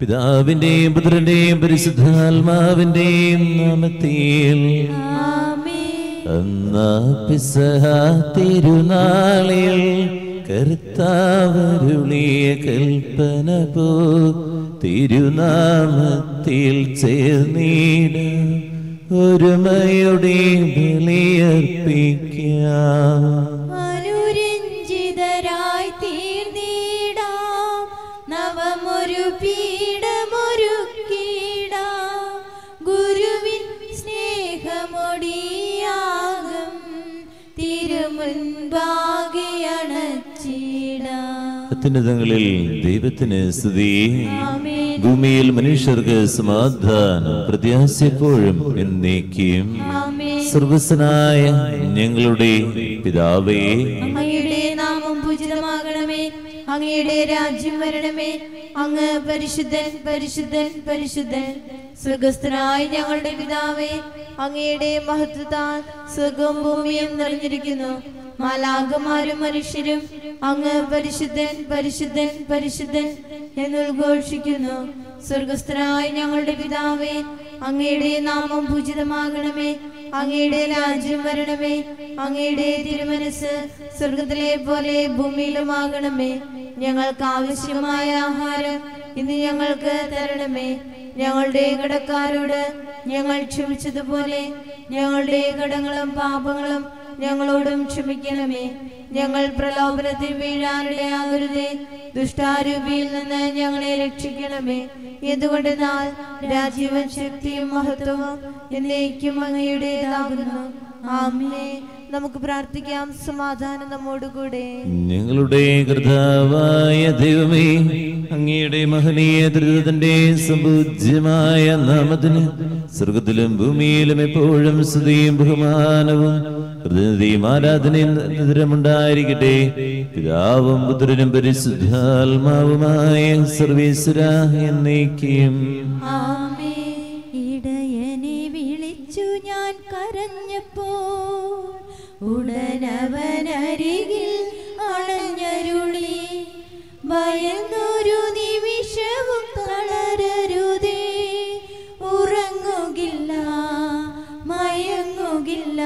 പിതാവിന്റെയും പുത്രന്റെയും പരിശുദ്ധാത്മാവിന്റെയും നാമത്തിൽ അന്നാ പെസഹ തിരുനാളിൽ കർത്താവരുളിയ കൽപ്പന പോ തിരുനാമത്തിൽ ചേർന്നിട ഒരുമയുടെ ബലിയർപ്പിക്കാം. അനുരഞ്ജിതരായി തീർന്നിടാം, നവമൊരു പീഠമൊരുക്കിടാം, ഗുരുവിൻ സ്നേഹമൊടിയാകും തിരുമുൻപാകെ അണച്ചിടാം. അത്യുന്നതങ്ങളിൽ ദൈവത്തിന് സ്തുതി, ഭൂമിയിൽ മനുഷ്യർക്ക് സമാധാനം, പ്രത്യാശയെപ്പോഴും എന്നേക്കും. സർവ്വസ്വനായ ഞങ്ങളുടെ പിതാവേ, അങ്ങയുടെ നാമം പൂജിതമാകണമേ, അങ്ങയുടെ രാജ്യം വരണമേ, അങ്ങ് പരിശുദ്ധൻ പരിശുദ്ധൻ പരിശുദ്ധൻ. സ്വർഗസ്ഥനായ ഞങ്ങളുടെ പിതാവേ, അങ്ങയുടെ മഹത്വത്താൽ സ്വർഗവും ഭൂമിയും നിറഞ്ഞിരിക്കുന്നു. മാലാഖമാരും മനുഷ്യരും അങ്ങ് പരിശുദ്ധൻ പരിശുദ്ധൻ പരിശുദ്ധൻ എന്നുദ്ഘോഷിക്കുന്നു. സ്വർഗസ്ഥനായ ഞങ്ങളുടെ പിതാവേ, അങ്ങയുടെ നാമം പൂജിതമാകണമേ, അങ്ങയുടെ രാജ്യം വരണമേ, അങ്ങയുടെ തിരുമനസ് സ്വർഗത്തിലെ പോലെ ഭൂമിയിലുമാകണമേ. ഞങ്ങൾക്ക് ആവശ്യമായ ആഹാരം ഇന്ന് ഞങ്ങൾക്ക് തരണമേ. ഞങ്ങളുടെ കടക്കാരോട് ഞങ്ങൾ ക്ഷമിച്ചതുപോലെ ഞങ്ങളുടെ കടങ്ങളും പാപങ്ങളും ഞങ്ങളോടും ക്ഷമിക്കണമേ. ഞങ്ങൾ പ്രലോഭനത്തിൽ വീഴാനിടയാകരുതേ, ദുഷ്ടാരൂപിയിൽ നിന്ന് ഞങ്ങളെ രക്ഷിക്കണമേ. എന്തുകൊണ്ടെന്നാൽ രാജ്യവും ശക്തിയും മഹത്വവും എന്നേക്കും അങ്ങയുടേതാകുന്നു. ആമേൻ. നമുക്ക് പ്രാർത്ഥിക്കാം. സമാധാനം നമ്മോടുകൂടെ. ഞങ്ങളുടെ കർത്താവായ ദൈവമേ, അങ്ങയുടെ മഹനീയ ദൃഢത്തിന്റെ സമ്പൂജ്യമായ നാമത്തിന് സ്വർഗത്തിലും ഭൂമിയിലും എപ്പോഴും സ്തുതിയും ബഹുമാനവും ഹൃദയവും ആരാധനയും നിരന്തരമുണ്ടായിരിക്കട്ടെ. പിതാവും പുത്രനും പരിശുദ്ധാത്മാവുമായ സർവ്വേശ്വരാ എന്നേക്കും. ഇടയനെ വിളിച്ചു ഞാൻ കരഞ്ഞപ്പോൾ ഉടനവനരികിൽ അണഞ്ഞരുളി. ഭയന്നൊരു നിമിഷവും തളരരുതേ, ഉറങ്ങുകില്ല മയങ്ങുകില്ല,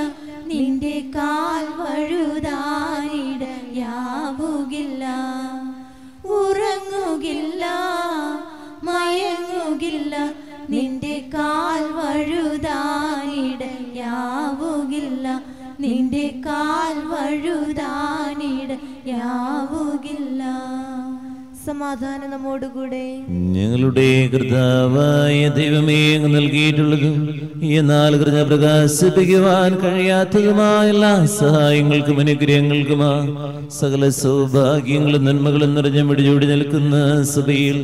നിന്റെ കാൽ വഴുതാനിടയാവുകില്ല. ഉറങ്ങുകില്ല മയങ്ങുകില്ല, നിന്റെ കാൽ വഴുതാനിടയാവുകില്ല, നിന്റെ കാൽ വഴുതാനിടയാവുകില്ല. സമാധാനം നമ്മോടുകൂടെ. ഞങ്ങളുടെ കർത്താവായ ദൈവമേ, അങ്ങ് നൽകിയിട്ടുള്ളതും എന്നാൽ കൃത പ്രകാശിപ്പിക്കുവാൻ കഴിയാത്തതുമായ എല്ലാ സഹായങ്ങൾക്കും അനുഗ്രഹങ്ങൾക്കുമാ സകല സൗഭാഗ്യങ്ങളും നന്മകളും നിറഞ്ഞ മിടിചൂടി നിൽക്കുന്ന സഭയിൽ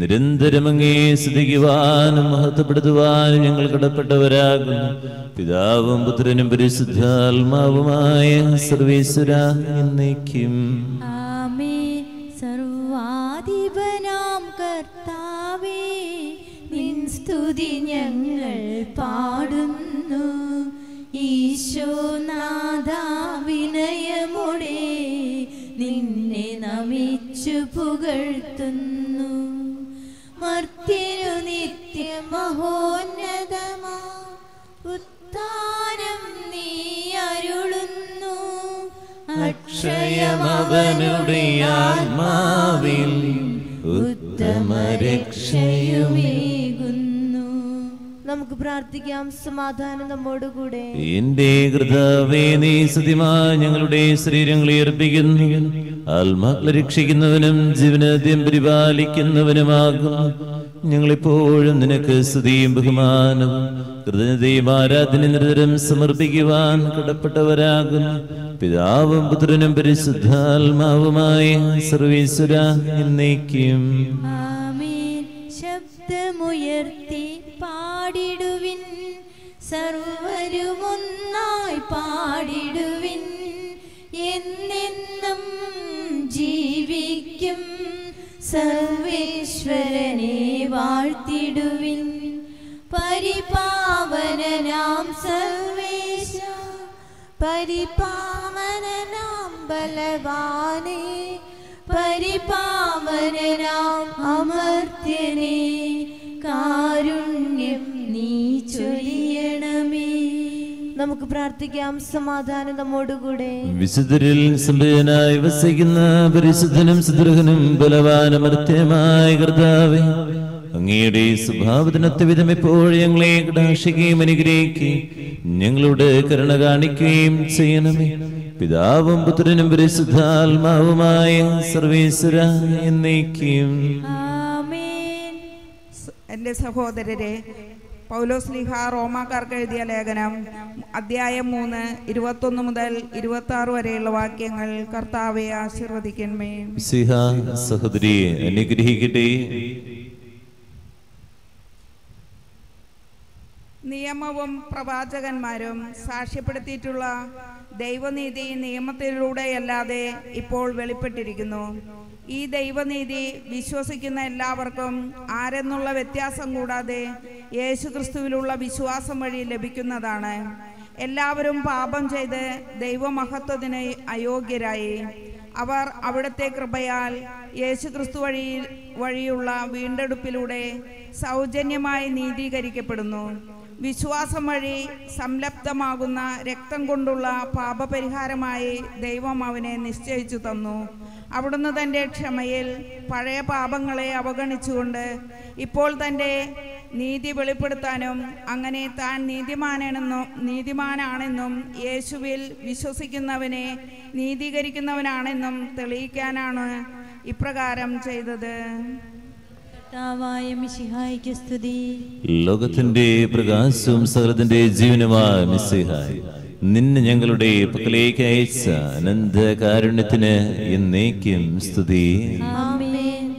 നിരന്തരം അങ്ങേ സ്തുതിക്കുവാനും മഹത്വപ്പെടുത്തുവാനും ഞങ്ങൾ കടപ്പെട്ടവരാകുന്നു. പിതാവും പുത്രനും പരിശുദ്ധാത്മാവുമായ സർവ്വേശ്വരാ എന്നേക്കും. സർവാധിപനാം കർത്താവേ, നിൻ സ്തുതി ഞങ്ങൾ പാടുന്നു. ഈശോനാഥ വിനയമോടെ നിന്നെ നമിച്ചു പുകഴ്ത്തുന്നു. മർത്യനു നിത്യമഹോന്നതമാ ഉത്താനം നീ അരുളുന്നു. അക്ഷയമവനുടെ ആത്മാവിൽ ഉത്തമ രക്ഷയുമേകുന്നു. നമുക്ക് പ്രാർത്ഥിക്കാം. സമാധാനം നമ്മോടുകൂടെ. എന്റെ കർത്താവേ, നീ സത്യമായി ഞങ്ങളുടെ ശരീരങ്ങളെ അർപ്പിക്കുന്നു, ആത്മാക്കളെ രക്ഷിക്കുന്നവനും ജീവനാദ്യം പരിപാലിക്കുന്നവനുമാകും. ഞങ്ങളെപ്പോഴും നിനക്ക് സ്തുതിയും ബഹുമാനവും കൃതജ്ഞതയും ആരാധന നിരന്തരം സമർപ്പിക്കുവാൻ കടപ്പെട്ടവരാകുന്നു. പിതാവും പുത്രനും പരിശുദ്ധാത്മാവുമായ സർവ്വേശ്വരാ എന്നേക്കും. ആമേൻ. ശബ്ദമുയർത്തി പാടിടുവിൻ, സർവരും ഒന്നായി പാടിടുവിൻ. എന്നെന്നും ജീവിക്കും സർവേശ്വരനെ വാഴ്ത്തിടുവിൻ. പരിപാവനനാം സർവേശ, പരിപാവനനാം ബലവാനേ, പരിപാവനനാം അമർത്യനേ. നമുക്ക് പ്രാർത്ഥിക്കാം. സമാധാനം നമ്മോടുകൂടെ. വിശുദ്ധരിൽ സമ്പന്നനായി വസിക്കുന്ന പരിശുദ്ധനും സുദൃഹനും ബലവാനമർത്യമായ കർത്താവേ, അങ്ങയുടെ സ്വഭാവത്തിനൊത്ത വിധം എപ്പോഴും ഞങ്ങളെ കടാക്ഷിക്കുകയും അനുഗ്രഹിക്കുകയും ഞങ്ങളുടെ കരുണ കാണിക്കുകയും ചെയ്യണമേ. പിതാവും പുത്രനും പരിശുദ്ധാത്മാവുമായ സർവേശ്വര എന്നേക്കും. എൻ്റെ സഹോദരരെ, പൗലോസ്ലീഹ റോമാക്കാർക്ക് എഴുതിയ ലേഖനം അധ്യായം 3 21 മുതൽ 26 വരെയുള്ള വാക്യങ്ങൾ കർത്താവെ ആശീർവദിക്കണമേ. സഹോദരിയെ അനുഗ്രഹിക്കട്ടെ. നിയമവും പ്രവാചകന്മാരും സാക്ഷ്യപ്പെടുത്തിയിട്ടുള്ള ദൈവനീതി നിയമത്തിലൂടെയല്ലാതെ ഇപ്പോൾ വെളിപ്പെട്ടിരിക്കുന്നു. ഈ ദൈവനീതി വിശ്വസിക്കുന്ന എല്ലാവർക്കും ആരെന്നുള്ള വ്യത്യാസം കൂടാതെ യേശുക്രിസ്തുവിലുള്ള വിശ്വാസം വഴി ലഭിക്കുന്നതാണ്. എല്ലാവരും പാപം ചെയ്ത് ദൈവമഹത്വത്തിന് അയോഗ്യരായി. അവർ അവിടുത്തെ കൃപയാൽ യേശുക്രിസ്തു വഴിയുള്ള വീണ്ടെടുപ്പിലൂടെ സൗജന്യമായി നീതീകരിക്കപ്പെടുന്നു. വിശ്വാസം വഴി സംലപ്തമാകുന്ന രക്തം കൊണ്ടുള്ള പാപപരിഹാരമായി ദൈവം അവനെ നിശ്ചയിച്ചു തന്നു. അവിടുന്ന് തൻ്റെ ക്ഷമയിൽ പഴയ പാപങ്ങളെ അവഗണിച്ചുകൊണ്ട് ഇപ്പോൾ തൻ്റെ നീതി വെളിപ്പെടുത്താനും അങ്ങനെ താൻ നീതിമാനാണെന്നും യേശുവിൽ വിശ്വസിക്കുന്നവനെ നീതീകരിക്കുന്നവനാണെന്നും തെളിയിക്കാനാണ് ഇപ്രകാരം ചെയ്തത്. ലോകത്തിന്റെ പ്രകാശവും സകലത്തിന്റെ ജീവനുമായ മിശിഹായ്, നിന്നെ ഞങ്ങളുടെ പക്കലേക്ക് അയച്ച അനന്ത കാരുണ്യത്തിന് എന്നേക്കും സ്തുതി.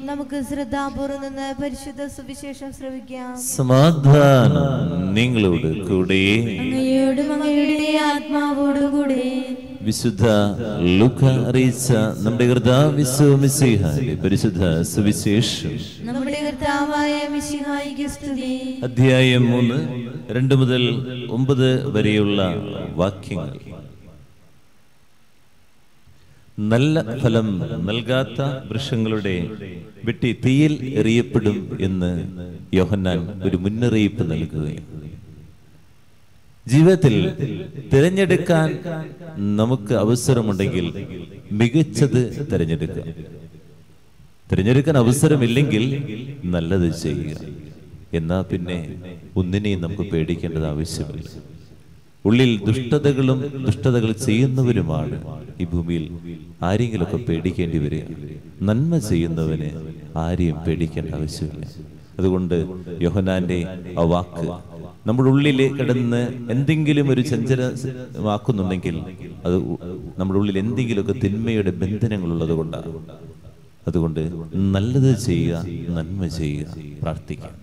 നമുക്ക് ശ്രദ്ധാപൂർവ്വം നിന്ന് പരിശുദ്ധ സുവിശേഷം ശ്രവിക്കാം. സമാധാനം നിങ്ങളോട് കൂടെ. അങ്ങയോടും അങ്ങയുടെ ആത്മാവോടും കൂടെ. വിശുദ്ധ ലൂക്ക അറിയിച്ച നമ്മുടെ കർത്താവ് മിശിഹായുടെ പരിശുദ്ധ സുവിശേഷം. നമ്മുടെ കർത്താവായ മിശിഹായിക്ക് സ്തുതി. അധ്യായം 3 2 മുതൽ 9 വരെയുള്ള വാക്യങ്ങൾ. നല്ല ഫലം നൽകാത്ത വൃക്ഷങ്ങളുടെ വെട്ടി തീയിൽ എറിയപ്പെടും എന്ന് യോഹന്നാൻ ഒരു മുന്നറിയിപ്പ് നൽകുകയാണ്. ജീവിതത്തിൽ തിരഞ്ഞെടുക്കാൻ നമുക്ക് അവസരമുണ്ടെങ്കിൽ മികച്ചത് തിരഞ്ഞെടുക്കുക. തിരഞ്ഞെടുക്കാൻ അവസരമില്ലെങ്കിൽ നല്ലത് ചെയ്യുക. എന്നാ പിന്നെ ഒന്നിനെയും നമുക്ക് പേടിക്കേണ്ടത് ആവശ്യമില്ല. ഉള്ളിൽ ദുഷ്ടതകൾ ചെയ്യുന്നവരുമാണ് ഈ ഭൂമിയിൽ ആരെങ്കിലുമൊക്കെ പേടിക്കേണ്ടി വരിക. നന്മ ചെയ്യുന്നവന് ആരെയും പേടിക്കേണ്ട ആവശ്യമില്ല. അതുകൊണ്ട് യോഹന്നാന്റെ ആ വാക്ക് നമ്മുടെ ഉള്ളിൽ കിടന്ന് എന്തെങ്കിലും ഒരു ചഞ്ചലമാക്കുന്നുണ്ടെങ്കിൽ അത് നമ്മുടെ ഉള്ളിൽ എന്തെങ്കിലുമൊക്കെ തിന്മയുടെ ബന്ധനങ്ങളുള്ളത് കൊണ്ടാണ്. അതുകൊണ്ട് നല്ലത് ചെയ്യുക, നന്മ ചെയ്യുക, പ്രാർത്ഥിക്കുക.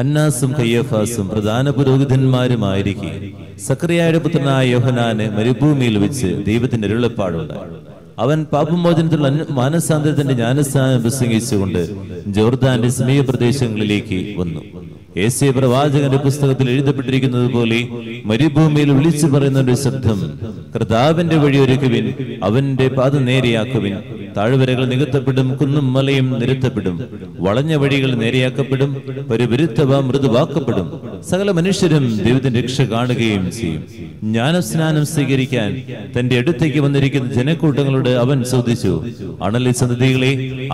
അന്നാസും കയ്യഫാസും പ്രധാന പുരോഹിതന്മാരുമായിരിക്കെ സക്കറിയായുടെ പുത്രനായ യോഹന്നാന് മരുഭൂമിയിൽ വെച്ച് ദൈവത്തിന്റെ അരുളപ്പാടുണ്ടായി. അവൻ പാപമോചനത്തിലുള്ള മാനസാന്തരത്തിന്റെ ജ്ഞാനസ്ഥാനം പ്രസംഗിച്ചുകൊണ്ട് ജോർദാന്റെ സമീപ പ്രദേശങ്ങളിലേക്ക് വന്നു. യേശയ്യാ പ്രവാചകന്റെ പുസ്തകത്തിൽ എഴുതപ്പെട്ടിരിക്കുന്നത് പോലെ മരുഭൂമിയിൽ വിളിച്ചു പറയുന്ന ഒരു ശബ്ദം, കർത്താവിന്റെ വഴി ഒരുക്കുവിൻ, അവന്റെ പാത നേരെയാക്കുവിൻ. താഴ്വരകൾ നികത്തപ്പെടും, കുന്നും മലയും നിരത്തപ്പെടും, വളഞ്ഞ വഴികൾ നേരെയാക്കപ്പെടും, പരിവിരുദ്ധവ മൃദുവാക്കപ്പെടും. സകല മനുഷ്യരും ദൈവത്തിന്റെ രക്ഷ കാണുകയും ചെയ്യും. ജ്ഞാനസ്നാനം സ്വീകരിക്കാൻ തന്റെ അടുത്തേക്ക് വന്നിരിക്കുന്ന ജനക്കൂട്ടങ്ങളോട് അവൻ ചോദിച്ചു, അണലി സന്തതികളെ,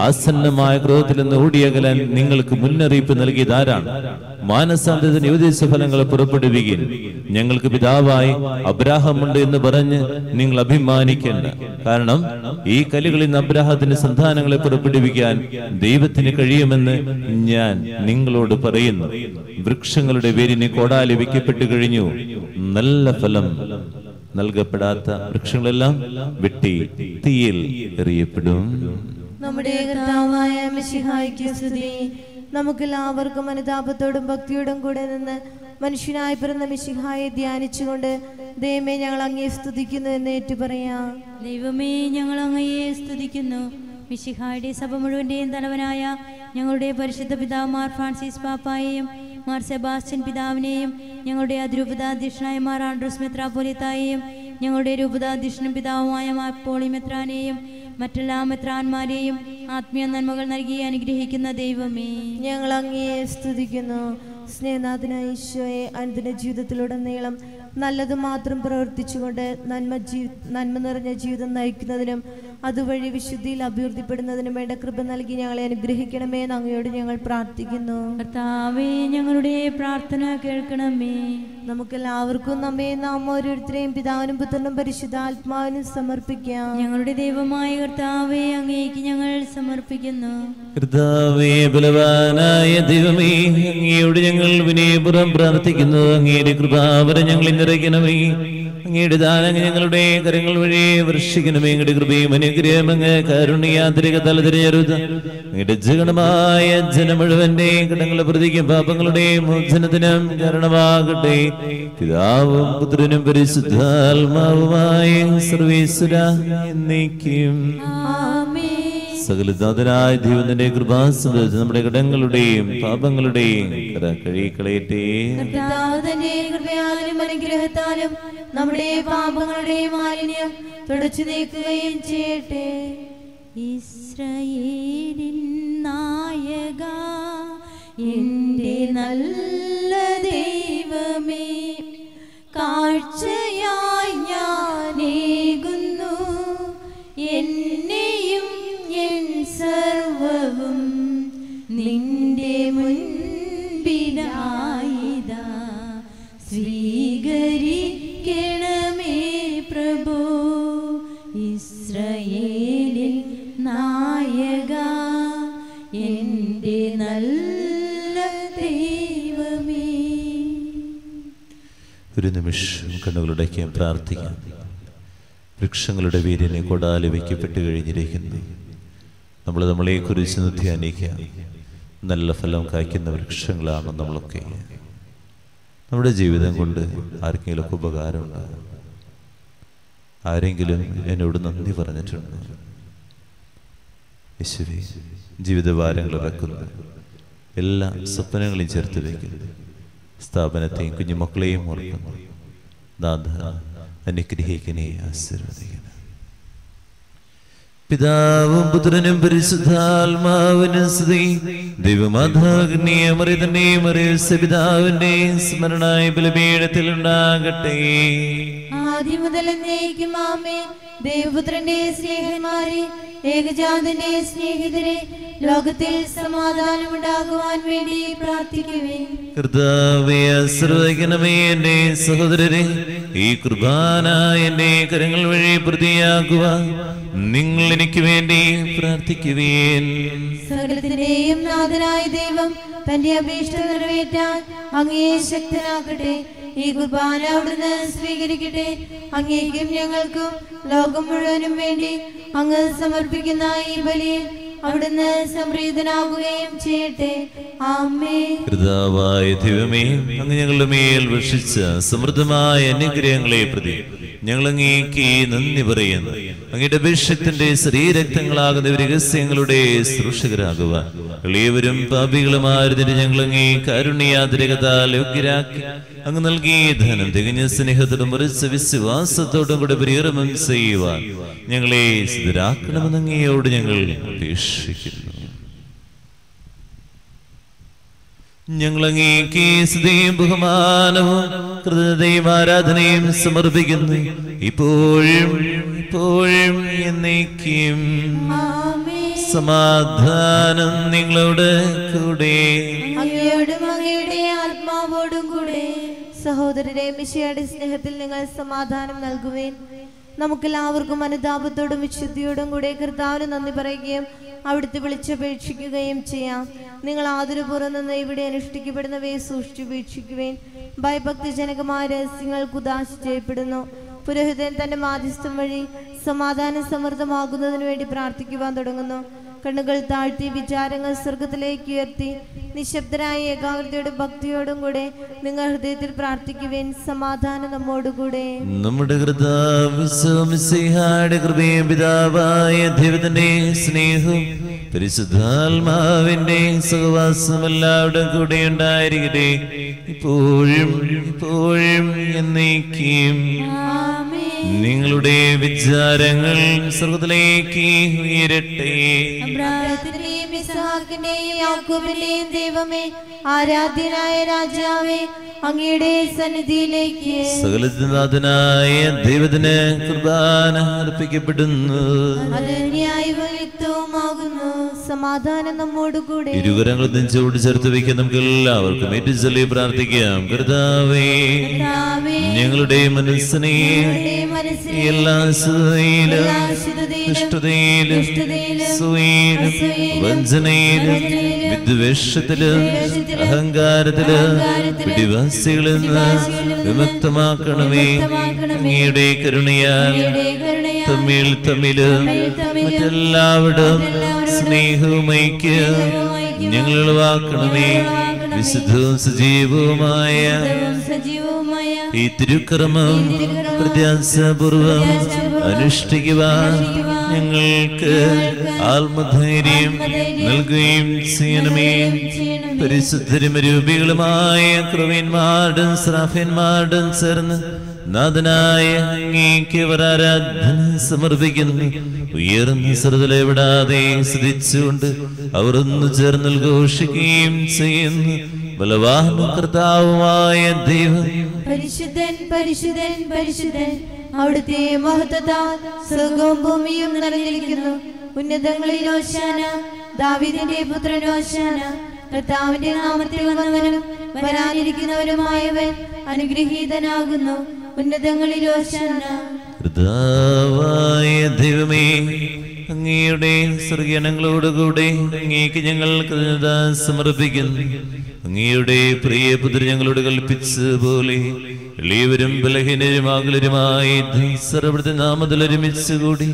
ആസന്നമായ ക്രോധത്തിൽ നിന്ന് ഓടിയകലാൻ നിങ്ങൾക്ക് മുന്നറിയിപ്പ് നൽകിയതാരാണ്? മാനസാന്തരത്തിന് ഉപദേശ ഫലങ്ങൾ പുറപ്പെടുവിക്കാൻ ഞങ്ങൾക്ക് പിതാവായി അബ്രാഹാം ഉണ്ട് എന്ന് പറഞ്ഞ് നിങ്ങൾ അഭിമാനിക്കേണ്ട. കാരണം ഈ കല്ലുകളിൽ നിന്ന് അബ്രാഹത്തിന്റെ സന്താനങ്ങളെ പുറപ്പെടുവിക്കാൻ ദൈവത്തിന് കഴിയുമെന്ന് ഞാൻ നിങ്ങളോട് പറയുന്നു. വൃക്ഷങ്ങളുടെ വേരിന് കോടാലി വെക്കപ്പെട്ടു കഴിഞ്ഞു. നല്ല ഫലം നൽകപ്പെടാത്ത വൃക്ഷങ്ങളെല്ലാം വെട്ടി തീയിൽ എറിയപ്പെടും. നമ്മുടെ കർത്താവായ മിശിഹായിക്ക് സ്തുതി. നമുക്കെല്ലാവർക്കും അനുതാപത്തോടും ഭക്തിയോടും കൂടെ നിന്ന് മനുഷ്യനായി പിറന്ന മിശിഹായെ ധ്യാനിച്ചുകൊണ്ട് ദൈവമേ ഞങ്ങൾ അങ്ങയെ സ്തുതിക്കുന്നു എന്ന് ഏറ്റുപറയാം. ദൈവമേ ഞങ്ങൾ അങ്ങയെ സ്തുതിക്കുന്നു. മിശിഹായുടെ സഭ മുഴുവന്റെയും തലവനായ ഞങ്ങളുടെ പരിശുദ്ധ പിതാവ് ഫ്രാൻസിസ് പാപ്പായെയും മാർ സെബാസ്റ്റ്യൻ പിതാവിനെയും ഞങ്ങളുടെ അതിരൂപതാധ്യക്ഷനായ മാർ ആൻഡ്രൂസ് മെത്രാപ്പൊലീത്തായെയും ഞങ്ങളുടെ രൂപതാധ്യക്ഷനും പിതാവുമായ മാർ പോളി മെത്രാനെയും മറ്റെല്ലാ മെത്രാന്മാരെയും ആത്മീയ നന്മകൾ നൽകി അനുഗ്രഹിക്കുന്ന ദൈവമേ ഞങ്ങൾ അങ്ങയെ സ്തുതിക്കുന്നു. സ്നേഹനാഥനായ ഈശോയെ അനുദിന ജീവിതത്തിലുടനീളം നല്ലത് മാത്രം പ്രവർത്തിച്ചുകൊണ്ട് നന്മ നിറഞ്ഞ ജീവിതം നയിക്കുന്നതിനും അതുവഴി വിശുദ്ധിയിൽ അഭിവൃദ്ധിപ്പെടുന്നതിനും വേണ്ട കൃപ നൽകി ഞങ്ങളെ അനുഗ്രഹിക്കണമേ എന്ന് അങ്ങയോട് ഞങ്ങൾ പ്രാർത്ഥിക്കുന്നു. കർത്താവേ, ഞങ്ങളുടെ പ്രാർത്ഥന കേൾക്കണമേ. നമുക്കെല്ലാവർക്കും നമ്മെ നാം ഓരോരുത്തരെയും പിതാവിനും പുത്രനും പരിശുദ്ധാത്മാവിനും സമർപ്പിക്കാം. ഞങ്ങളുടെ ദൈവമായ കർത്താവേ, അങ്ങേക്ക് ഞങ്ങൾ സമർപ്പിക്കുന്നു. കർത്താവേ, ബലവാനായ ദൈവമേ, അങ്ങയോട് ഞങ്ങൾ വിനയപൂർവ്വം പ്രാർത്ഥിക്കുന്നു. അങ്ങയുടെ കൃപാവരം ഞങ്ങളിൽ നിറയ്ക്കണമേ. അങ്ങയുടെ ദാനങ്ങൾ ഞങ്ങളുടെ കരങ്ങൾ വഴി വർഷിക്കണമേ. അങ്ങയുടെ കൃപയും അനുഗ്രഹം അങ്ങ് കാരുണ്യാന്തരിക തലതിരഞ്ഞെടുത്ത അങ്ങയുടെ ജഗണമായ ജനം മുഴുവന്റെ കടങ്ങളുടെ പ്രതിക്കും പാപങ്ങളുടെ മോചനത്തിനും കാരണമാകട്ടെ. പിതാവും പുത്രനും പരിശുദ്ധാത്മാവുമായ സർവീശ്വര എന്നേക്കും. സകലനാഥനായ ദൈവത്തിന്റെ കൃപാസനത്തിൽ നമ്മുടെ കടങ്ങളുടെയും പാപങ്ങളുടെയും കര കഴുകിക്കളയട്ടെ. കൃപയാലും അനുഗ്രഹത്താലും നമ്മുടെ പാപങ്ങളുടെ മാലിന്യം തുടച്ചു നീക്കുകയും ചെയ്യട്ടെ. ഇസ്രായേലിൻ നായക, എന്റെ നല്ല ദൈവമേ, കാഴ്ചയായി ഞാനേകുന്നു എന്നെയും എൻ സർവവും നിന്റെ മുൻപിലായിതാ. സ്വീകരിക്കണമേ പ്രഭോ, ഇസ്രായേലിൻ നായക, എന്റെ നല്ല ദൈവമേ. ഒരു നിമിഷം കണ്ണുകളുടയ്ക്കാൻ പ്രാർത്ഥിക്കാം. വൃക്ഷങ്ങളുടെ വേരിനെ കൊടാലി വയ്ക്കപ്പെട്ട് കഴിഞ്ഞിരിക്കുന്നു. നമ്മളെക്കുറിച്ച് ധ്യാനിക്കാം. നല്ല ഫലം കായ്ക്കുന്ന വൃക്ഷങ്ങളാണ് നമ്മളൊക്കെ. നമ്മുടെ ജീവിതം കൊണ്ട് ആർക്കെങ്കിലുമൊക്കെ ഉപകാരമുണ്ടാകും. ആരെങ്കിലും എന്നോട് നന്ദി പറഞ്ഞിട്ടുണ്ട്. യേശുവേ, ജീവിതഭാരങ്ങൾ ഇറക്കുന്നു, എല്ലാ സ്വപ്നങ്ങളെയും ചേർത്ത് വയ്ക്കുന്നു, സ്ഥാപനത്തെയും കുഞ്ഞുമക്കളെയും ഓർക്കുന്നു. നാഥ, അനുഗ്രഹിക്കണേ, ആശീർവദിക്കണേ. പിതാവും പുത്രനും പരിശുദ്ധാത്മാവിനും സ്തുതി. ദൈവമാതാവിന്റെ സ്മരണായ ബലിപീഠത്തിൽ ഉണ്ടാകട്ടെ. ആദ്യം മുതൽ എന്നേക്കും ആമേൻ. ദൈവപുത്രന്റെ സ്നേഹന്മാരെ, ഏകജാതന്റെ സ്നേഹിതരെ, ലോകത്തിൽ സമാധാനം ഉണ്ടാകുവാൻ വേണ്ടി പ്രാർത്ഥിക്കുവേൻ. കർത്താവേ, ആശീർവദിക്കണമേ എന്റെ സഹോദരരെ. ഈ കുർബാന എന്റെ കരങ്ങൾ വഴി പ്രതിയാക്കുവാൻ നിങ്ങൾ എനിക്ക് വേണ്ടി പ്രാർത്ഥിക്കുവേൻ. സകലത്തിന്റെയും നാഥനായ ദൈവം തന്റെ അപേക്ഷ നിറവേറ്റാൻ അങ്ങയെ ശക്തനാക്കട്ടെ. ഈ കുർബാന അവിടുന്ന് സ്വീകരിക്കട്ടെ. അങ്ങേക്കും ഞങ്ങൾക്കും ലോകം മുഴുവനും വേണ്ടി അങ്ങ് സമർപ്പിക്കുന്ന ഈ ബലിയിൽ അവിടുന്ന് സംപ്രീതനാകുകയും ചെയ്യട്ടെ. ആമേൻ. കർത്താവായ ദൈവമേ, അങ്ങ് ഞങ്ങളുടെ മേൽ വർഷിച്ച സമൃദ്ധമായ അനുഗ്രഹങ്ങളെ പ്രതി ഞങ്ങൾ അങ്ങേക്ക് നന്ദി പറയുന്നു. അങ്ങയുടെ അഭിഷേകത്തിന്റെ ശരീരക്തങ്ങളാകുന്ന രഹസ്യങ്ങളുടെ ശുശ്രൂഷകരാകുവാൻ എളിയവരും പാപികളുമായിരുന്നിട്ട് ഞങ്ങൾ അങ്ങേ കാരുണ്യാതിരകതാൽ യോഗ്യരാക്കി അങ്ങ് നൽകിയ ധനം തികഞ്ഞ സ്നേഹത്തോടും ഉറച്ച വിശ്വാസത്തോടും കൂടെ പരികർമ്മം ചെയ്യുവാൻ ഞങ്ങളെ സിദ്ധരാക്കണമെന്ന് അങ്ങയോട് ഞങ്ങൾ അപേക്ഷിക്കുന്നു. ഞങ്ങൾ അങ്ങേക്ക് സ്തുതിയും ബഹുമാനവും കൃതജ്ഞതയും ആരാധനയും സമർപ്പിക്കുന്നു, ഇപ്പോഴും എപ്പോഴും എന്നേക്കും. സമാധാനം നിങ്ങളോട് കൂടെ. അങ്ങയോടും അങ്ങയുടെ ആത്മാവോടും കൂടെ. സഹോദരരെ, മിശിഹായുടെ സ്നേഹത്തിൽ നിങ്ങൾ സമാധാനം നൽകുവേൻ. നമുക്കെല്ലാവർക്കും അനുതാപത്തോടും വിശുദ്ധിയോടും കൂടെ കർത്താവിന് നന്ദി പറയുകയും അവിടുത്തെ വിളിച്ചപേക്ഷിക്കുകയും ചെയ്യാം. നിങ്ങൾ ആദരപൂർവ്വം നിന്ന് ഇവിടെ അനുഷ്ഠിക്കപ്പെടുന്നവയെ സൂക്ഷിച്ചു വീക്ഷിക്കുവേൻ. ഭയഭക്തിജനകമായ രഹസ്യങ്ങൾ കുദാശ ചെയ്യപ്പെടുന്നു. പുരോഹിതൻ തന്റെ മാധ്യസ്ഥം വഴി സമാധാനം സമൃദ്ധമാകുന്നതിന് വേണ്ടി പ്രാർത്ഥിക്കുവാൻ തുടങ്ങുന്നു. കണ്ണുകൾ താഴ്ത്തി വിചാരങ്ങൾ സ്വർഗത്തിലേക്ക് ഉയർത്തി നിശബ്ദരായ ഏകാഗ്രതയോടും ഭക്തിയോടും കൂടെ നിങ്ങൾ ഹൃദയത്തിൽ പ്രാർത്ഥിക്കുവേൻ. സമാധാനം നമ്മോടുകൂടെ. നമ്മുടെ കൃപയും പിതാവായ ദൈവത്തിന്റെ സ്നേഹവും പരിശുദ്ധാത്മാവിന്റെ സഹവാസം എല്ലാവരുടെ കൂടെ ഉണ്ടായിരിക്കട്ടെ, ഇപ്പോഴും എപ്പോഴും എന്നേക്കും. നിങ്ങളുടെ വിചാരങ്ങൾ സ്വർഗ്ഗത്തിലേക്ക് ഉയരട്ടെ. ഇസഹാക്കിന്റെയും യാക്കോബിന്റെയും ദൈവമേ, ആരാധ്യനായ രാജാവേ, അങ്ങയുടെ സന്നിധിയിലേക്ക് സകലനാഥനായ ദൈവത്തിന് കുർബാന അർപ്പിക്കപ്പെടുന്നു. അത് ന്യായവും യുക്തവുമാകുന്നു. സമാധാനം നമ്മോടുകൂടെ. ഇരുകരങ്ങൾ നെഞ്ചോട് ചേർത്ത് വയ്ക്കാൻ നമുക്ക് എല്ലാവർക്കും ഏറ്റുചൊല്ലി പ്രാർത്ഥിക്കാം. കർത്താവേ, ഞങ്ങളുടെ മനസ്സിനെ എല്ലാ ദുഷ്ടതയിലും സൂയിലും വഞ്ചനയിലും വിദ്വേഷത്തിലും അഹങ്കാരത്തിലും പിടിവാസികളിൽ നിന്ന് വിമുക്തമാക്കണമേ. അങ്ങയുടെ കരുണയാൽ തമ്മിലും മറ്റെല്ലാവരും സ്നേഹവും ഐക്യവും ഞങ്ങൾ ഉളവാക്കണമേ. വിശുദ്ധവും സജീവവുമായ ഈ തിരുക്കർമ്മം പ്രത്യാശപൂർവം അനുഷ്ഠിക്കുവാൻ ഞങ്ങൾക്ക് ആത്മധൈര്യം നൽകുകയും ചെയ്യണമേ. പരിശുദ്ധരും രൂപികളുമായ ക്രവീന്മാരുടെയും ശ്രാഫ്യന്മാരുടെയും ചേർന്ന് നാഥനായ അങ്ങേക്ക് ആരാധന സമർപ്പിക്കുന്നു. ഉയർന്ന ശ്രദ്ധ വിടാതെ സ്തുതിച്ചുകൊണ്ട് അവർ ഒന്ന് ചേർന്ന് ഘോഷിക്കുകയും ചെയ്യുന്നു. ബലവാനും കർത്താവുമായ ദൈവം പരിശുദ്ധൻ, പരിശുദ്ധൻ, പരിശുദ്ധൻ. അവിടുത്തെ മഹത്വത്താൽ സ്വർഗ്ഗവും ഭൂമിയും നിറഞ്ഞിരിക്കുന്നു. ഉന്നതങ്ങളിൽ ഹോശാന, ദാവീദിന്റെ പുത്രൻ ഹോശാന. കർത്താവിന്റെ നാമത്തിൽ വന്നവനും വരാനിരിക്കുന്നവരുമായവൻ അനുഗ്രഹീതനാകുന്നു. ഉന്നതങ്ങളിൽ ഹോശാന. കർത്താവായ ദൈവമേ, അങ്ങയുടെ സ്വർഗീയങ്ങളോടുകൂടെ അങ്ങേക്ക് ഞങ്ങൾ കൃതജ്ഞത സമർപ്പിക്കുന്നു. അങ്ങയുടെ പ്രിയപുത്രൻ ഞങ്ങളോട് കൽപ്പിച്ചതുപോലെ എളിയവരും ബലഹീനരും ആകുലരുമായി സർവ്വ നാമത്തിൽ ഒരുമിച്ച് കൂടി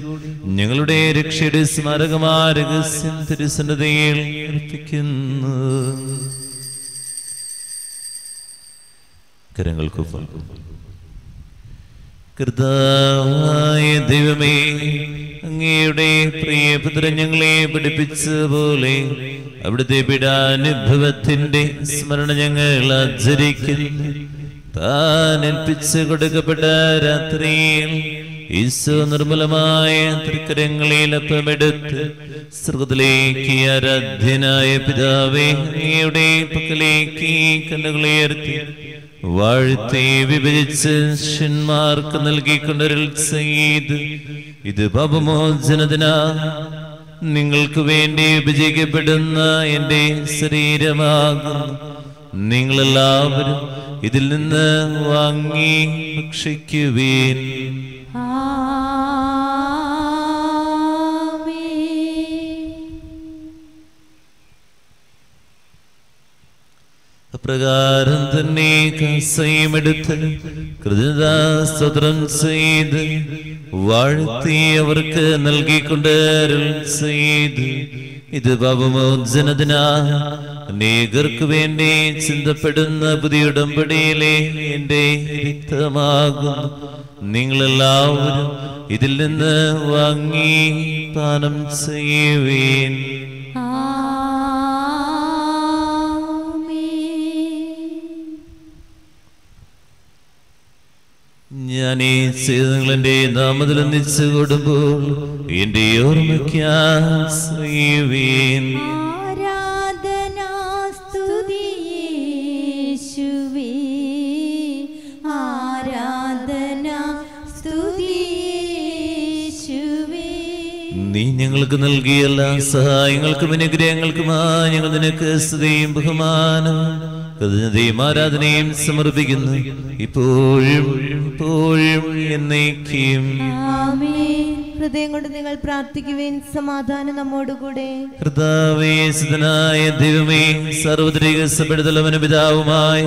ഞങ്ങളുടെ രക്ഷയുടെ സ്മാരകമായ രഹസ്യം തിരുസന്നിധിയിൽ അർപ്പിക്കുന്നു. കരങ്ങൾക്ക് കർത്താവായ ദൈവമേ, അങ്ങയുടെ പ്രിയപുത്രൻ ഞങ്ങളെ പഠിപ്പിച്ചതുപോലെ അവിടുത്തെ പീഡാനുഭവത്തിന്റെ സ്മരണ ഞങ്ങൾ ആചരിക്കുന്നു. താൻ ഏൽപ്പിച്ചു കൊടുക്കപ്പെട്ട രാത്രിയിൽ ഈശോ നിർമ്മലമായ തൃക്കരങ്ങളിൽ അപ്പമെടുത്ത് സ്വർഗ്ഗത്തിലേക്ക് ആരാധ്യനായ പിതാവേ, അങ്ങയുടെ പക്കലേക്ക് കണ്ണുകളുയർത്തി വാഴ്ത്തി വിഭജിച്ച് ശിഷ്യന്മാർക്ക് നൽകിക്കൊണ്ടൊരു ചെയ്ത്, ഇത് പാപമോചനത്തിനാ നിങ്ങൾക്ക് വേണ്ടി വിഭജിക്കപ്പെടുന്ന എന്റെ ശരീരമാകുന്നു. നിങ്ങളെല്ലാവരും ഇതിൽ നിന്ന് വാങ്ങി ഭക്ഷിക്കുവീൻ. അപ്രകാരം തന്നെ കസയുമെടുത്ത് കൃതജ്ഞതാസ്തോത്രം ചെയ്ത് വാഴ്ത്തി അവർക്ക് നൽകിക്കൊണ്ട് അരുൾ ചെയ്ത്, ഇത് പാപമോചനത്തിനാ അനേകർക്ക് വേണ്ടി ചിന്തപ്പെടുന്ന പുതിയ ഉടമ്പടിയിലെ എന്റെ രക്തമാകുന്നു. നിങ്ങളെല്ലാവരും ഇതിൽ നിന്ന് വാങ്ങി പാനം ചെയ്യുവീൻ. ഞാൻ ഈ ചെയ്തങ്ങൾ എന്റെ നാമത്തിൽ ഒന്നിച്ചു കൊടുമ്പോൾ എന്റെ ഓർമ്മയ്ക്കുവീൻ. നീ ഞങ്ങൾക്ക് നൽകിയ എല്ലാ സഹായങ്ങൾക്കും അനുഗ്രഹങ്ങൾക്കുമായി ഞങ്ങൾ നിനക്ക് സ്തുതിയും ബഹുമാനവും കൃതജ്ഞതയും ആരാധനയും സമർപ്പിക്കുന്നു, ഇപ്പോഴും ഇപ്പോഴും എന്നേക്കും. ഹൃദയം കൊണ്ട് നിങ്ങൾ പ്രാർത്ഥിക്കുവിൻ. സമാധാനം നമ്മോടുകൂടെ. കർത്താവേ, സുതനായ ദൈവമേ, സാർവത്രിക സഭയുടെ തലവനും പിതാവുമായ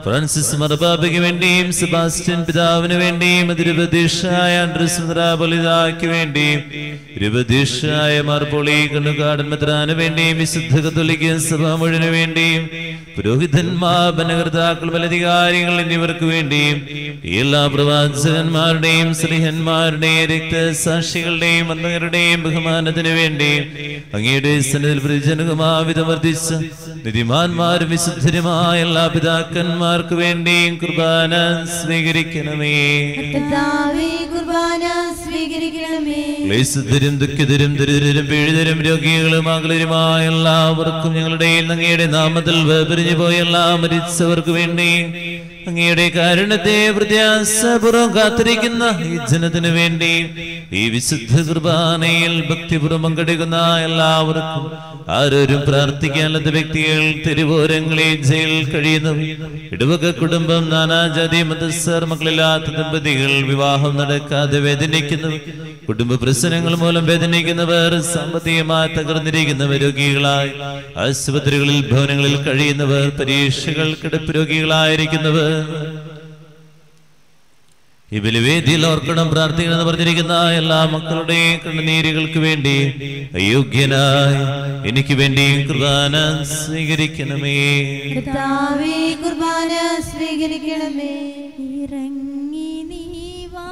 ഫ്രാൻസിസ് മാർപ്പാപ്പയ്ക്ക് വേണ്ടിയും സെബാസ്റ്റ്യൻ പിതാവിന് വേണ്ടിയും അതിരുപദേശായ ആൻഡ്രൂസ് മെത്രാപ്പൊലീത്തായ്ക്ക് വേണ്ടിയും ഇരുപദേശായ മാർപ്പോളി കണ്ണുകാടൻ മെത്രാന് വേണ്ടിയും വിശുദ്ധ കത്തോലിക്ക സഭ മുഴുവന് വേണ്ടിയും പുരോഹിതന്മാർ, ഭരണകർത്താക്കൾ, മേലധികാരികൾ എന്നിവർക്ക് വേണ്ടിയും എല്ലാ പ്രവാചകന്മാരുടെയും സ്ലീഹന്മാരുടെയും രക്തസാക്ഷികളുടെയും വന്ദകരുടെയും ബഹുമാനത്തിന് വേണ്ടിയും അങ്ങയുടെ സന്നിധിയിൽ പരിജനകമാവിധം വർദ്ധിച്ച നിധിമാന്മാരും വിശുദ്ധരുമായ എല്ലാ പിതാക്കന്മാർക്ക് വേണ്ടിയും കുർബാന സ്വീകരിക്കണമേ. കുർബാന സ്വീകരിക്കണമേ. ക്ലേശത്തിലും അസ്വസ്ഥരും ദുഃഖിതരും ദരിദ്രരും പീഡിതരും രോഗികളും അകലരുമായ എല്ലാവർക്കും ഞങ്ങളുടെ അങ്ങയുടെ നാമത്തിൽ വേർപിരിഞ്ഞു പോയ എല്ലാ മരിച്ചവർക്ക് വേണ്ടി അങ്ങയുടെ കാരുണ്യത്തെ പ്രത്യാശപൂർവ്വം കാത്തിരിക്കുന്ന ഈ ജനത്തിനു വേണ്ടി ഈ വിശുദ്ധ കുർബാനയിൽ ഭക്തിപൂർവ്വം പങ്കെടുക്കുന്ന എല്ലാവർക്കും ആരോരും പ്രാർത്ഥിക്കാനുള്ള വ്യക്തികൾ, തെരുവോരങ്ങളിൽ ജയിലിൽ കഴിയുന്നവർ, ഇടവക കുടുംബം, നാനാജാതി മതസ്ഥർ, മക്കളില്ലാത്ത ദമ്പതികൾ, വിവാഹം നടക്കാതെ വേദനിക്കുന്നവർ, കുടുംബ പ്രശ്നങ്ങൾ മൂലം വേദനിക്കുന്നവർ, സാമ്പത്തികമായി തകർന്നിരിക്കുന്നവർ, രോഗികളായി ആശുപത്രികളിൽ ഭവനങ്ങളിൽ കഴിയുന്നവർ, പരീക്ഷകൾ കിടപ്പ് രോഗികളായിരിക്കുന്നവർ, ഈ ബലിവേദിയിൽ ഓർക്കണം പ്രാർത്ഥിക്കണം എന്ന് പറഞ്ഞിരിക്കുന്ന എല്ലാ മക്കളുടെ കണ്ണുനീരുകൾക്ക് വേണ്ടി അയോഗ്യനായി എനിക്ക് വേണ്ടി കുർബാന സ്വീകരിക്കണമേ. കർത്താവേ, കുർബാന സ്വീകരിക്കണമേ. ഇറങ്ങി നീവാ,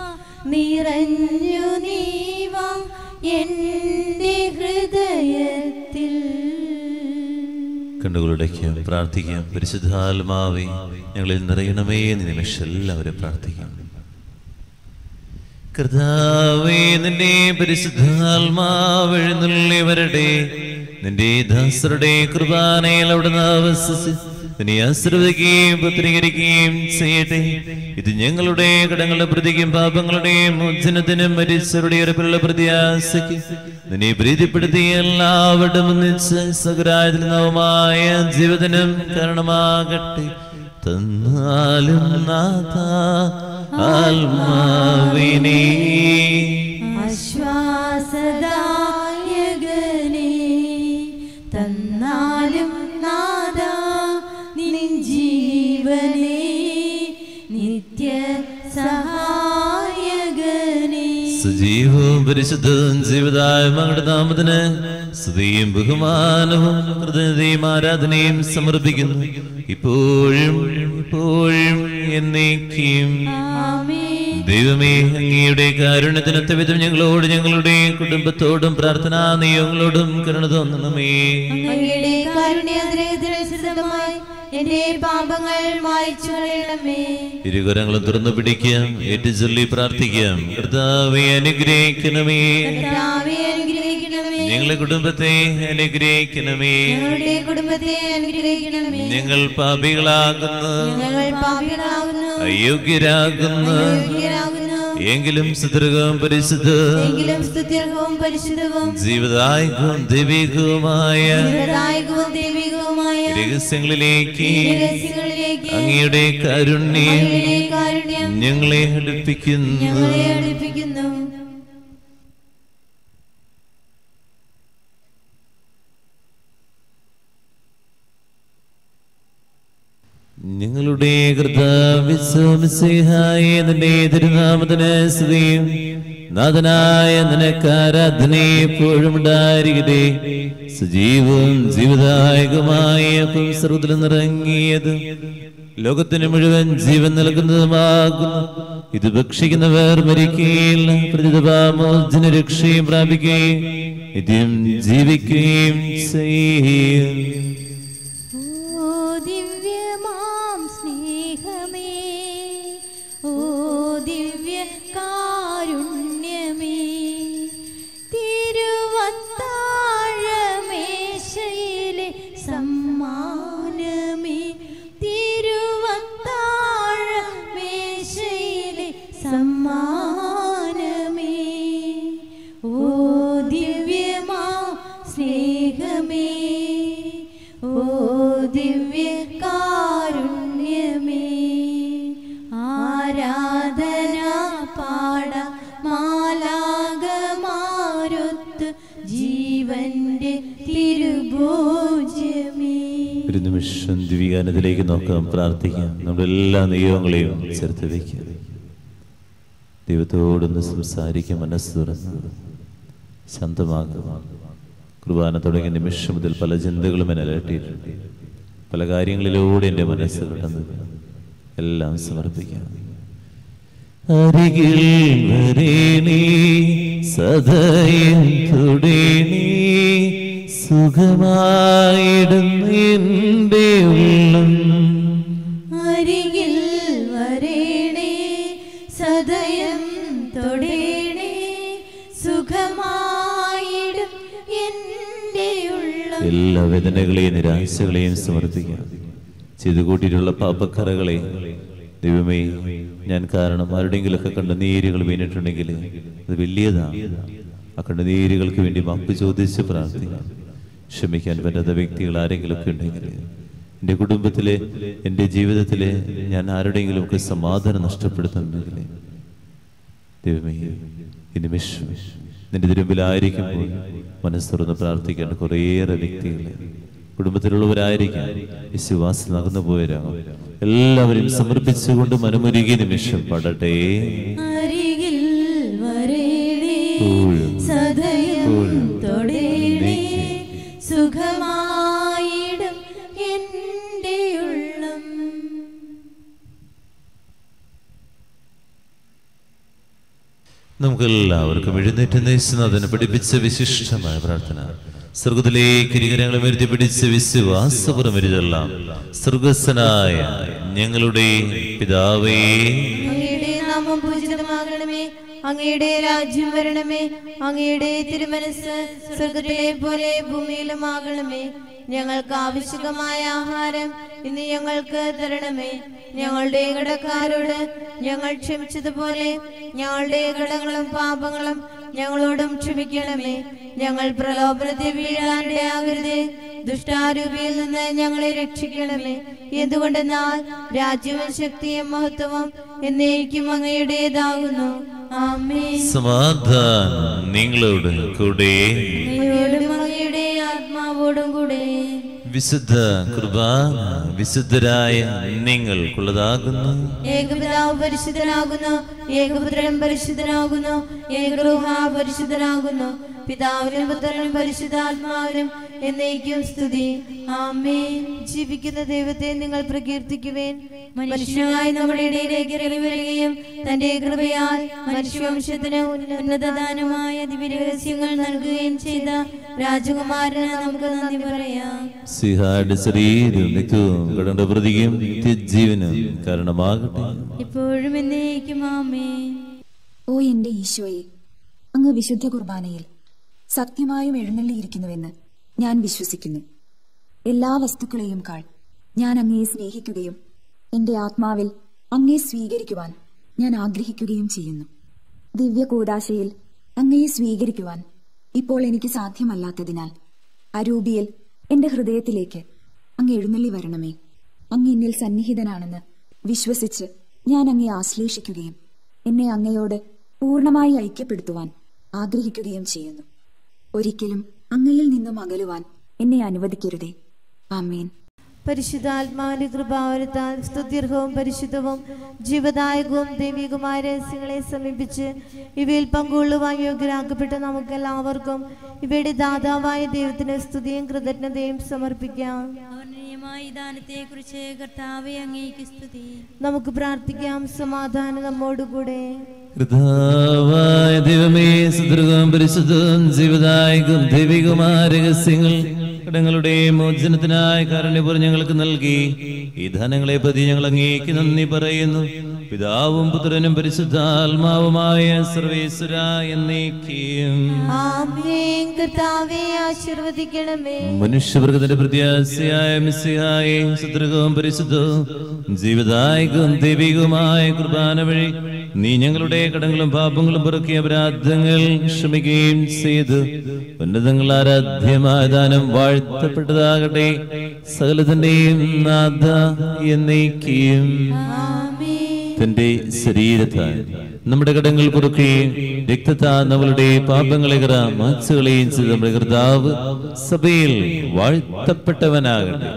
നിറഞ്ഞു നീവാ എന്റെ ഹൃദയത്തിൽ. കണ്ണുകളുടയ്ക്കും പ്രാർത്ഥിക്കാം. പരിശുദ്ധാത്മാവേ, ഞങ്ങളിൽ നിറയണമേ എന്ന് നിമിഷം എല്ലാവരും പ്രാർത്ഥിക്കാം. കർത്താവേ, നിന്റെ പരിശുദ്ധാത്മാവ് എഴുന്നള്ളി വരട്ടെ. നിന്റെ ദാസരുടെ കുർബാനയിൽ അവിടുന്ന് ആവസിച്ച് നിന്നെ ആശീർവദിക്കുകയും പുത്രീകരിക്കുകയും ചെയ്യട്ടെ. ഇത് ഞങ്ങളുടെ കടങ്ങളുടെ പ്രതിക്കും പാപങ്ങളുടെ മോചനത്തിനും മരിച്ചവരുടെ ഉറപ്പിലുള്ള പ്രത്യാശയ്ക്ക് നിന്നെ പ്രീതിപ്പെടുത്തിയ എല്ലാവരുടെ ഒന്നിച്ച് സകരായതിൽ നവമായ ജീവിതത്തിനും കാരണമാകട്ടെ. തന്നാലും നാഥ ആത്മാവിനെ ആശ്വാസദായകനേ, തന്നാലും നാദാ നിൻ ജീവനേ, നിത്യ സഹായകനേ. സജീവവും പരിശുദ്ധവും ജീവിതായ മകളുടെ നാമത്തിന് സ്തുതിയും ബഹുമാനവും കൃതജ്ഞതയും ആരാധനയും സമർപ്പിക്കുന്നു, ഇപ്പോഴും ഇപ്പോഴും എന്നേക്കും. ദൈവമേ, അങ്ങയുടെ കാരുണ്യത്തിനൊത്ത വിധം ഞങ്ങളോട് ഞങ്ങളുടെ കുടുംബത്തോടും പ്രാർത്ഥനാ നിയോഗങ്ങളോടും കരുണ തോന്നണമേ. അങ്ങയുടെ കാരുണ്യാതിരേതമായി എന്റെ പാപങ്ങൾ മായ്ച്ചു കളയണമേ. ഇരുകരങ്ങളും തുറന്നു പിടിക്കാം, ഏറ്റുചൊല്ലി പ്രാർത്ഥിക്കാം. കർത്താവേ, അനുഗ്രഹിക്കണമേ. കർത്താവേ, അനുഗ്രഹിക്കണമേ. ഞങ്ങളുടെ കുടുംബത്തെ അനുഗ്രഹിക്കണമേ. ഞങ്ങളുടെ കുടുംബത്തെ അനുഗ്രഹിക്കണമേ. ഞങ്ങൾ പാപികളാകുന്നു, അയോഗ്യരാകുന്നു, എങ്കിലും സുദൃഢവും പരിശുദ്ധവും ജീവിതായകവും ദൈവികവുമായ രഹസ്യങ്ങളിലേക്ക് അങ്ങയുടെ കാരുണ്യം ഞങ്ങളെ അടുപ്പിക്കുന്നു. ഞങ്ങളുടെ കർത്താവിശ്വസിഹായ നിന്റെ തിരുനാമത്തിന് സ്തുതിയും നാഥനായ നിനക്ക് ആരാധന എപ്പോഴും ഉണ്ടായിരിക്കട്ടെ. സജീവവും ജീവിതായകമായ സർവ്വത്തിലും നിറങ്ങിയത് ലോകത്തിന് മുഴുവൻ ജീവൻ നൽകുന്നതുമാകുന്നു. ഇത് ഭക്ഷിക്കുന്നവർ മരിക്കുകയില്ല, പ്രതിപാമോചന രക്ഷയും പ്രാപിക്കുകയും നിത്യം ജീവിക്കുകയും ചെയ്യും. ഒരു നിമിഷം ദിവ്യഗാനത്തിലേക്ക് നോക്കാം, പ്രാർത്ഥിക്കാം. നമ്മുടെ എല്ലാ നിയോഗങ്ങളെയും ചേർത്ത് വയ്ക്കാം. ദൈവത്തോടൊന്ന് സംസാരിക്കാം, മനസ്സ് തുറന്ന് ശാന്തമാകുക. കുർബാന തുടങ്ങിയ നിമിഷം മുതൽ പല ചിന്തകളും എന്നെ അലട്ടിയിട്ടുണ്ട്. പല കാര്യങ്ങളിലൂടെ എൻ്റെ മനസ്സ് കടന്നത് എല്ലാം സമർപ്പിക്കാം. അരികിൽ വരേണേ, സദയം തുടേണേ, സുഖമായിടുന്ന എൻ്റെ ഉള്ളം. അരികിൽ വരേണേ, സദയം തൊടേണേ, സുഖമായി എല്ലാ വേദനകളെയും നിരാശകളെയും സമർപ്പിക്കാം. ചെയ്തു കൂട്ടിയിട്ടുള്ള പാപക്കറകളെ ദൈവമേ, ഞാൻ കാരണം ആരുടെയെങ്കിലൊക്കെ കണ്ണുനീരുകൾ വീണിട്ടുണ്ടെങ്കിൽ അത് വലിയതാണ്. ആ കണ്ണുനീരുകൾക്ക് വേണ്ടി മാപ്പ് ചോദിച്ച് പ്രാർത്ഥിക്കാം. ക്ഷമിക്കാൻ പറ്റാത്ത വ്യക്തികൾ ആരെങ്കിലുമൊക്കെ ഉണ്ടെങ്കിൽ, എൻ്റെ കുടുംബത്തിലെ, എൻ്റെ ജീവിതത്തിലെ ഞാൻ ആരുടെയെങ്കിലുമൊക്കെ സമാധാനം നഷ്ടപ്പെടുത്തുന്നുണ്ടെങ്കിൽ ദൈവമേ, ഈ നിമിഷം നിന്റെ തിരുമ്പിലായിരിക്കുമ്പോൾ മനസ്സ് തുറന്ന് പ്രാർത്ഥിക്കേണ്ട കുറേയേറെ വ്യക്തികളെ, കുടുംബത്തിലുള്ളവരായിരിക്കാം, വിശ്വാസം നകന്നു പോയവരാകും, എല്ലാവരും സമർപ്പിച്ചുകൊണ്ട് മനമുരുകിയ നിമിഷം പാടട്ടെ. സുഖമായിടും എൻ്റെ ഉള്ളം. നമുക്കെല്ലാവർക്കും എഴുന്നേറ്റ് യേശുനാഥനെ പഠിപ്പിച്ച വിശിഷ്ടമായ പ്രാർത്ഥന. സ്വർഗത്തിലേക്ക് ഇരുകരങ്ങളെ ഉയർത്തി പിടിച്ച് വിശ്വാസപുറം എഴുതല്ലാം. സ്വർഗസ്ഥനായ ഞങ്ങളുടെ പിതാവേ, അങ്ങയുടെ നാമം പൂജിതമാകണമേ, അങ്ങയുടെ രാജ്യം വരണമേ, അങ്ങയുടെ തിരുമനസ് സ്വർഗത്തിലെ പോലെ ഭൂമിയിലുമാകണമേ. ഞങ്ങൾക്ക് ആവശ്യമായ ആഹാരം ഇന്ന് ഞങ്ങൾക്ക് തരണമേ. ഞങ്ങളുടെ കടക്കാരോട് ഞങ്ങൾ ക്ഷമിച്ചതുപോലെ ഞങ്ങളുടെ കടങ്ങളും പാപങ്ങളും ഞങ്ങളോടും ക്ഷമിക്കണമേ. ഞങ്ങൾ പ്രലോഭനത്തിൽ വീഴാനിടയാകരുതേ, ദുഷ്ടാരൂപിയിൽ നിന്ന് ഞങ്ങളെ രക്ഷിക്കണമേ. എന്തുകൊണ്ടെന്നാൽ രാജ്യവും ശക്തിയും മഹത്വവും എന്നേക്കും അങ്ങയുടേതാകുന്നു. ആമേൻ. സമാധാനം നിങ്ങളോട് കൂടെ, അങ്ങയുടെ ആത്മാവോടും കൂടെ. വിശുദ്ധ കുർബാന വിശുദ്ധരായ നിങ്ങൾക്കുള്ളതാകുന്നു. ഏകപിതാവ് പരിശുദ്ധനാകുന്നു, ഏകപുത്രൻ പരിശുദ്ധനാകുന്നു, ഏകരൂഹ പരിശുദ്ധനാകുന്നു. പിതാവിനും പുത്രനും പരിശുദ്ധാത്മാവിനും എന്നേക്കും സ്തുതി. ആമേൻ. ജീവിക്കുന്ന ദൈവത്തെ നിങ്ങൾ പ്രകീർത്തിക്കുവേൻ. മനുഷ്യനായി നമ്മുടെ ഇടയിലേക്ക് ഇറങ്ങി വരികയും തന്റെ കൃപയാൽ മനുഷ്യവംശത്തിന് ഉന്നതദാനമായ ദിവ്യരഹസ്യങ്ങൾ നൽകുകയും ചെയ്ത രാജകുമാരന് നമുക്ക് നന്ദി പറയാം. സിഹായുടെ ശരീരവും രക്തവും കടന്റെ പ്രതിയും നിത്യജീവനും കാരണമാകട്ടെ, ഇപ്പോഴും എന്നേക്കും. ആമേൻ. ഓ എന്റെ ഈശോയെ, അങ്ങ് വിശുദ്ധ കുർബാനയിൽ സത്യമായും എഴുന്നള്ളിയിരിക്കുന്നുവെന്ന് ഞാൻ വിശ്വസിക്കുന്നു. എല്ലാ വസ്തുക്കളെയും കാൾ ഞാൻ അങ്ങയെ സ്നേഹിക്കുകയും എന്റെ ആത്മാവിൽ അങ്ങയെ സ്വീകരിക്കുവാൻ ഞാൻ ആഗ്രഹിക്കുകയും ചെയ്യുന്നു. ദിവ്യ കൂദാശയിൽ അങ്ങയെ സ്വീകരിക്കുവാൻ ഇപ്പോൾ എനിക്ക് സാധ്യമല്ലാത്തതിനാൽ അരൂപിയിൽ എന്റെ ഹൃദയത്തിലേക്ക് അങ്ങ് എഴുന്നള്ളി വരണമേ. അങ്ങ് എന്നിൽ സന്നിഹിതനാണെന്ന് വിശ്വസിച്ച് ഞാൻ അങ്ങയെ ആശ്ലേഷിക്കുകയും എന്നെ അങ്ങയോട് പൂർണ്ണമായി ഐക്യപ്പെടുത്തുവാൻ ആഗ്രഹിക്കുകയും ചെയ്യുന്നു. ഒരിക്കലും അങ്ങയിൽ നിന്നും അകലുവാൻ എന്നെ അനുവദിക്കരുതേ. ആമേൻ. പരിശുദ്ധാത്മാവിന്റെ കൃപാവരത്താൽ സ്തുത്യർഹവും പരിശുദ്ധവും ജീവദായകവും ദൈവികമായ രഹസ്യങ്ങളെ സമീപിച്ച് ഇവയിൽ പങ്കുകൊള്ളുവാൻ യോഗ്യരാക്കപ്പെട്ട നമുക്കെല്ലാവർക്കും ഇവയുടെ ദാതാവായ ദൈവത്തിന് സ്തുതിയും കൃതജ്ഞതയും സമർപ്പിക്കാം. ദാനത്തെക്കുറിച്ച് കർത്താവേ അങ്ങേക്ക് സ്തുതി. നമുക്ക് പ്രാർത്ഥിക്കാം. സമാധാനം നമ്മോടുകൂടെ. കർത്താവായ ദൈവമേ, സുദൃഢവും പരിശുദ്ധവും ജീവദായകവും ദൈവികമായ രഹസ്യങ്ങൾ കടങ്ങളുടെ മോചനത്തിനായി കാരുണ്യപൂർവ്വം ഞങ്ങൾക്ക് നൽകി ഈ ധനങ്ങളെ പ്രതി ഞങ്ങൾ അങ്ങേക്ക് നന്ദി പറയുന്നു. പിതാവും പുത്രനും പരിശുദ്ധാത്മാവുമായ സർവേശ്വര എന്നേക്കും. ആമേൻ. കർത്താവേ ആശീർവദിക്കണമേ. മനുഷ്യവർഗത്തിന്റെ പ്രത്യാശയായ മിശിഹായെ, സുദൃഢവും പരിശുദ്ധവും ജീവദായകവും ദൈവികവുമായ കുർബാന വഴി നീ ഞങ്ങളുടെ കടങ്ങളും പാപങ്ങളും പൊറുക്കിയ അപരാധങ്ങൾ ക്ഷമിക്കുകയും ചെയ്ത് ഉന്നതങ്ങൾ ആരാധ്യമായ ദാനം വാഴ്ത്തപ്പെട്ടതാകട്ടെ. സകലത്തിന്റെയും നാഥ എന്നേക്കും. തന്റെ ശരീരത്താൽ നമ്മുടെ കടങ്ങൾ പൊറുക്കുകയും രക്തത്താൽ നമ്മളുടെ പാപങ്ങളെ മാച്ചുകളെയും ചെയ്ത് നമ്മുടെ കർത്താവ് സഭയിൽ വാഴ്ത്തപ്പെട്ടവനാകട്ടെ.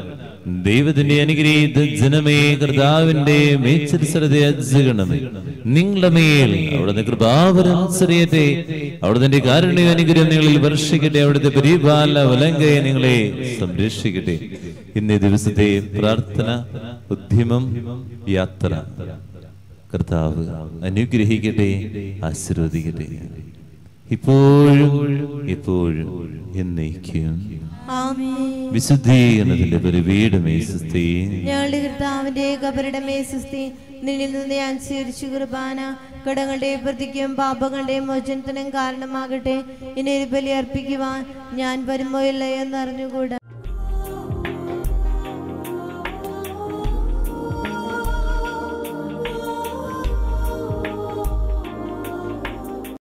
ദൈവത്തിന്റെ അനുഗ്രഹീത ജനമേ, കർത്താവിന്റെ മേച്ചരിസരത്തെ അജഗണമേ. നിങ്ങളുടെ മേൽ അവിടുന്ന് കൃപാവരം ചെറിയട്ടെ. അവിടുത്തെ കാരുണ്യ അനുഗ്രഹം നിങ്ങളിൽ വർഷിക്കട്ടെ. അവിടുത്തെ പരിപാല വലങ്കയെ നിങ്ങളെ സംരക്ഷിക്കട്ടെ. ഇന്നേ ദിവസത്തെ പ്രാർത്ഥന, ഉദ്യമം, യാത്ര കർത്താവ് അനുഗ്രഹിക്കട്ടെ, ആശീർവദിക്കട്ടെ, ഇപ്പോഴും എപ്പോഴും എന്നേക്കും. വിശുദ്ധീകരണത്തിന്റെ പരിവീടമേ സുസ്തി. ഞങ്ങളുടെ കർത്താവിന്റെ കബറിടമേ സുസ്തി. നിന്നിൽ നിന്ന് ഞാൻ സ്വീകരിച്ചു കുർബാന കടങ്ങളുടെ പ്രതിക്കും പാപങ്ങളുടെ മോചനത്തിനും കാരണമാകട്ടെ. ഇനി ഒരു ബലി അർപ്പിക്കുവാൻ ഞാൻ വരുമോ ഇല്ലയോ എന്നറിഞ്ഞുകൂടാ.